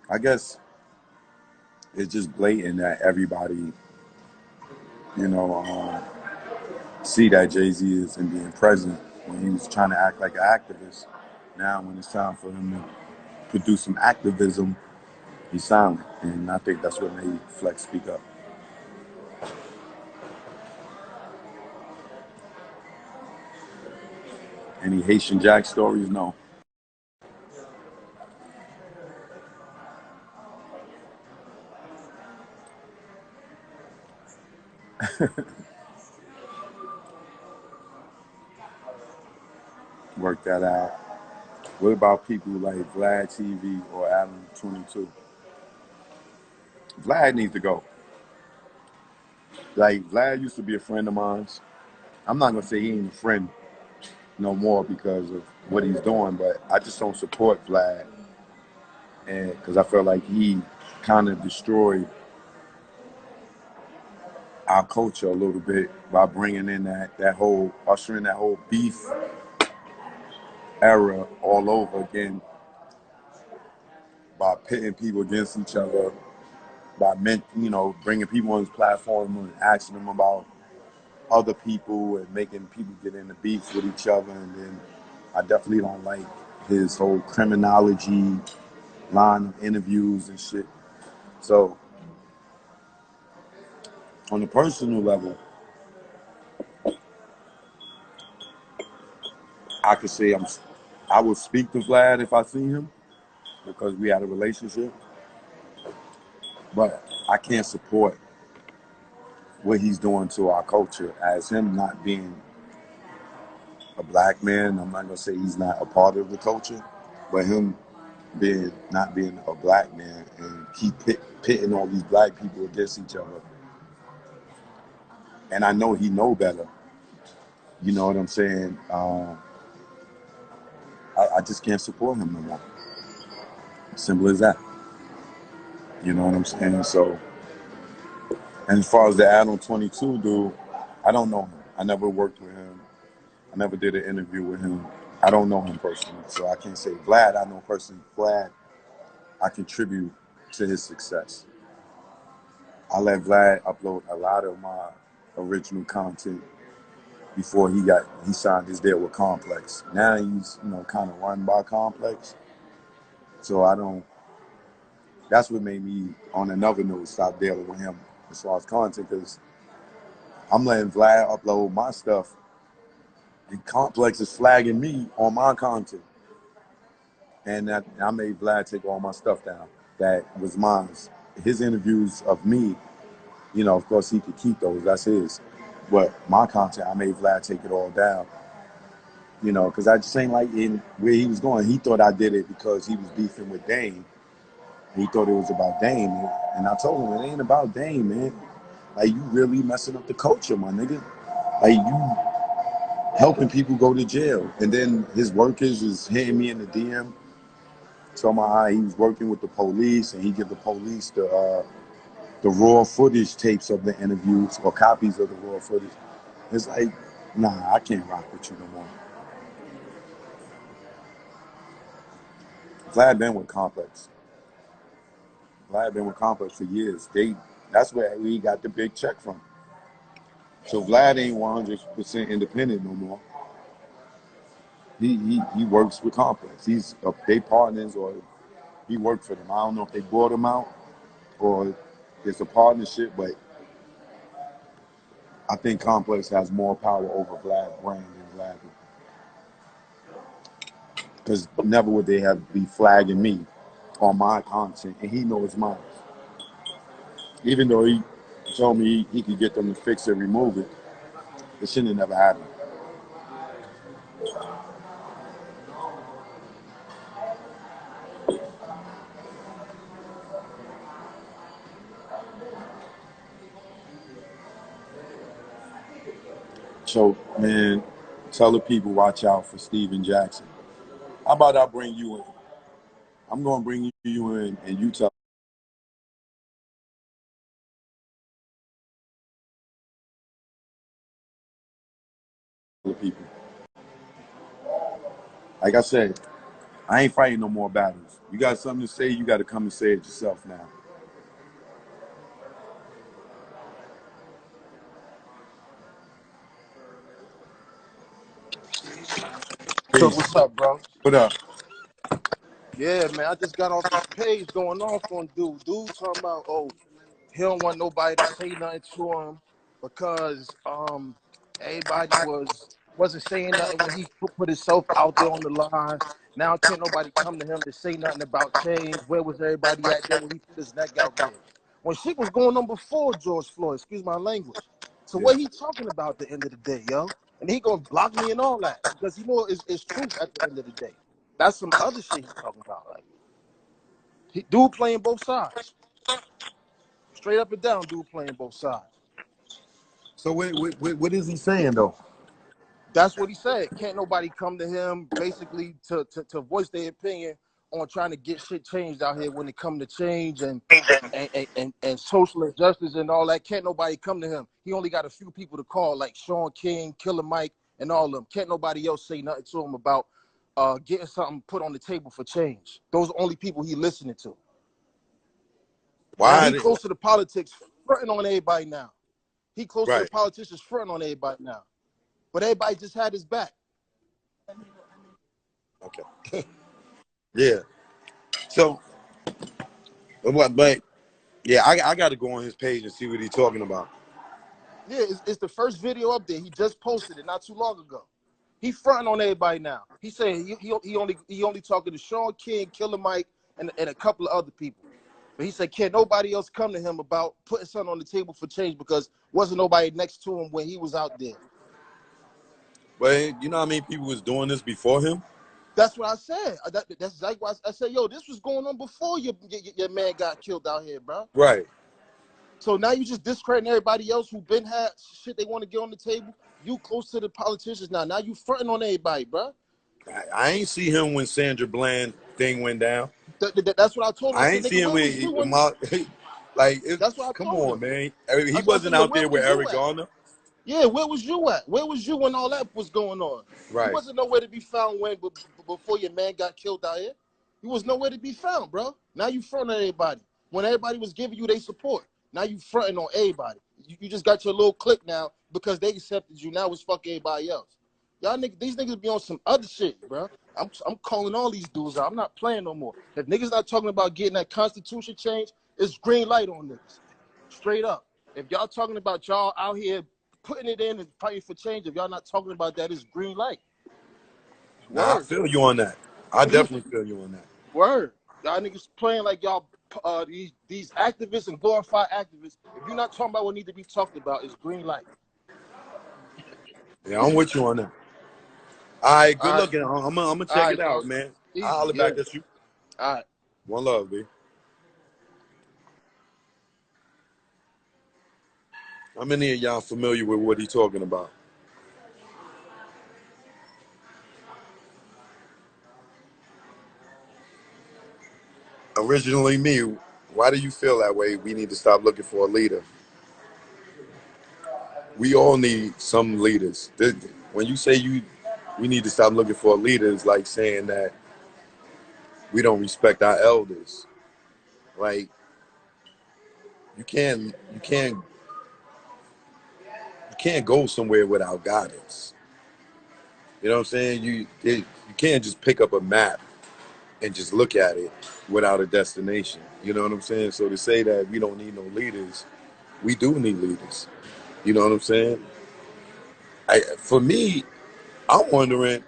I guess it's just blatant that everybody, you know, see that Jay-Z is and being present when he was trying to act like an activist. Now, when it's time for him to produce some activism, he's silent. And I think that's what made Flex speak up. Any Haitian Jack stories? No. Work that out. What about people like Vlad TV or Adam 22? Vlad needs to go. Like, Vlad used to be a friend of mine. I'm not going to say he ain't a friend no more because of what he's doing, but I just don't support Vlad. And because I feel like he kind of destroyed our culture a little bit by bringing in that whole, ushering that whole beef era all over again by pitting people against each other, by bringing people on his platform and asking them about other people and making people get into beef with each other. And then I definitely don't like his whole criminology line of interviews and shit. So on a personal level, I could say I would speak to Vlad if I see him because we had a relationship, but I can't support what he's doing to our culture as him not being a black man. I'm not gonna say he's not a part of the culture, but him not being a black man and keep pitting all these black people against each other. And I know he know better. You know what I'm saying? I just can't support him no more. Simple as that. You know what I'm saying? So, and as far as the Adam 22 dude, I don't know him. I never worked with him. I never did an interview with him. I don't know him personally, so I can't say Vlad. I know personally Vlad. I contribute to his success. I let Vlad upload a lot of my original content before he signed his deal with Complex. Now he's kind of run by Complex, so I don't. That's what made me, on another note, stop dealing with him as far as content, because I'm letting Vlad upload my stuff, and Complex is flagging me on my content, and that I made Vlad take all my stuff down. That was mine. His interviews of me, of course he could keep those. That's his. But my content, I made Vlad take it all down. Because I just ain't like in where he was going. He thought I did it because he was beefing with Dame. He thought it was about Dame. And I told him, it ain't about Dame, man. Like, you really messing up the culture, my nigga. Like, you helping people go to jail. And then his workers is hitting me in the DM. Talking about how he was working with the police and he give the police the raw footage tapes of the interviews or copies of the raw footage. It's like, nah, I can't rock with you no more. Vlad been with Complex. Vlad been with Complex for years. That's where we got the big check from. So Vlad ain't 100% independent no more. He works with Complex. They partners, or he worked for them. I don't know if they bought him out or it's a partnership, but I think Complex has more power over Vlad brand than Vlad. Because never would they be flagging me on my content, and he knows mine. Even though he told me he could get them to fix it, remove it, it shouldn't have never happened. So, man, tell the people, watch out for Steven Jackson. How about I bring you in? I'm going to bring you in, and you tell the people. Like I said, I ain't fighting no more battles. You got something to say, you got to come and say it yourself now. So Peace. what's up, bro? What up? Yeah, man, I just got off this page going off on dude. Dude talking about, oh, he don't want nobody to say nothing to him because everybody wasn't saying nothing when he put himself out there on the line. Now can't nobody come to him to say nothing about change. Where was everybody at there when he put his neck out there? When shit was going on before George Floyd, excuse my language. So Yeah. what he talking about at the end of the day, yo? And he gonna block me and all that because you know it's truth at the end of the day. That's some other shit he talking about. Like, dude playing both sides. Straight up and down, dude playing both sides. So what is he saying though? That's what he said. Can't nobody come to him basically to voice their opinion on trying to get shit changed out here when it come to change and social injustice and all that. Can't nobody come to him. He only got a few people to call, like Sean King, Killer Mike, and all of them. Can't nobody else say nothing to him about getting something put on the table for change. Those are only people he listening to. Now Why? he close to the politics, fronting on everybody now. He close to the Right. politicians, fronting on everybody now. But everybody just had his back. Okay. Yeah. So, but yeah, I got to go on his page and see what he's talking about. Yeah, it's the first video up there. He just posted it not too long ago. He fronting on everybody now. He saying he only talking to Sean King, Killer Mike, and a couple of other people. But he said can't nobody else come to him about putting something on the table for change because wasn't nobody next to him when he was out there. But you know how many people was doing this before him? That's what I said. That's exactly what I said. Yo, this was going on before your man got killed out here, bro. Right. So now you just discrediting everybody else who been had shit they want to get on the table. You close to the politicians now. Now you fronting on everybody, bro. I ain't see him when Sandra Bland thing went down. That's what I told him. I I said, ain't see nigga, him where was you when? like, That's what I come told on, him. man. He I said, wasn't yo, out where there with was you Eric at? Garner. Yeah, where was you at? Where was you when all that was going on? You Right. wasn't nowhere to be found when before your man got killed out here. You was nowhere to be found, bro. Now you fronting on everybody. When everybody was giving you their support, now you fronting on everybody. You just got your little clique now because they accepted you. Now it's fuck everybody else. Y'all niggas, these niggas be on some other shit, bro. I'm calling all these dudes out. I'm not playing no more. If niggas not talking about getting that constitution change, it's green light on niggas. Straight up. If y'all talking about y'all out here putting it in and fighting for change, if y'all not talking about that, it's green light. Nah, I Word. feel you on that. I definitely feel you on that. Word. Y'all niggas playing like y'all these activists and glorified activists. If you're not talking about what need to be talked about, it's green light. Yeah, I'm with you on that. All right, good All right. looking. I'm gonna All check right, it out, boss. man. I'll Easy, holler yeah. back at you. All right. One love, B. How many of y'all familiar with what he's talking about? Originally me, why do you feel that way? We need to stop looking for a leader. We all need some leaders. When you say we need to stop looking for a leader, it's like saying that we don't respect our elders. Like you can't go somewhere without guidance. You know what I'm saying? You can't just pick up a map and just look at it without a destination. You know what I'm saying? So to say that we don't need no leaders, we do need leaders. You know what I'm saying? For me, I'm wondering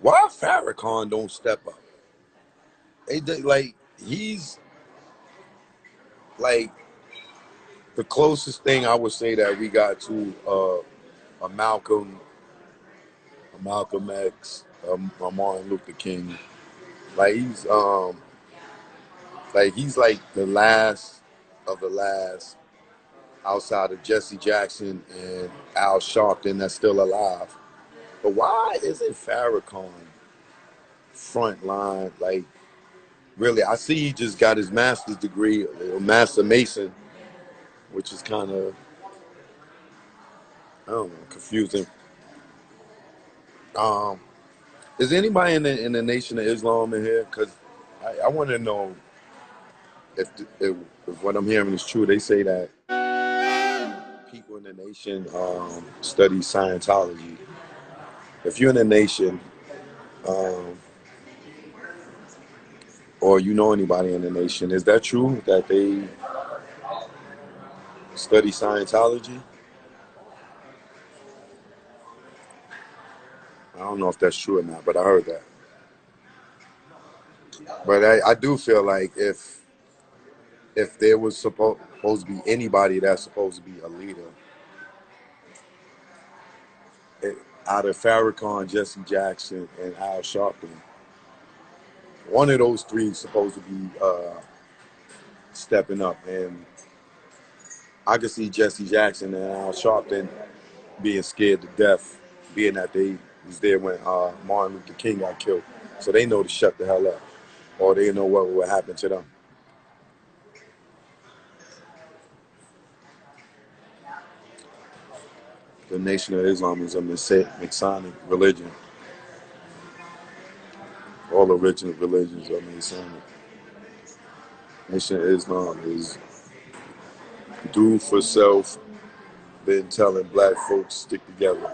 why Farrakhan don't step up. Like he's like the closest thing I would say that we got to a Malcolm X, a Martin Luther King. Like he's like the last of the last outside of Jesse Jackson and Al Sharpton that's still alive. But why isn't Farrakhan front line? Like, really, I see he just got his master's degree, Master Mason, which is kind of, I don't know, confusing. Um, Is anybody in the Nation of Islam in here? Because I want to know if what I'm hearing is true. They say that people in the nation study Scientology. If you're in the nation, um, or you know anybody in the nation, is that true that they study Scientology? I don't know if that's true or not, but I heard that. But I do feel like if there was supposed to be anybody that's supposed to be a leader, out of Farrakhan, Jesse Jackson, and Al Sharpton, one of those three is supposed to be stepping up. And I could see Jesse Jackson and Al Sharpton being scared to death, being that they was there when Martin Luther King got killed. So they know to shut the hell up, or they know what would happen to them. The Nation of Islam is a Masonic religion. All original religions are Masonic. Nation of Islam is do for self, been telling black folks stick together.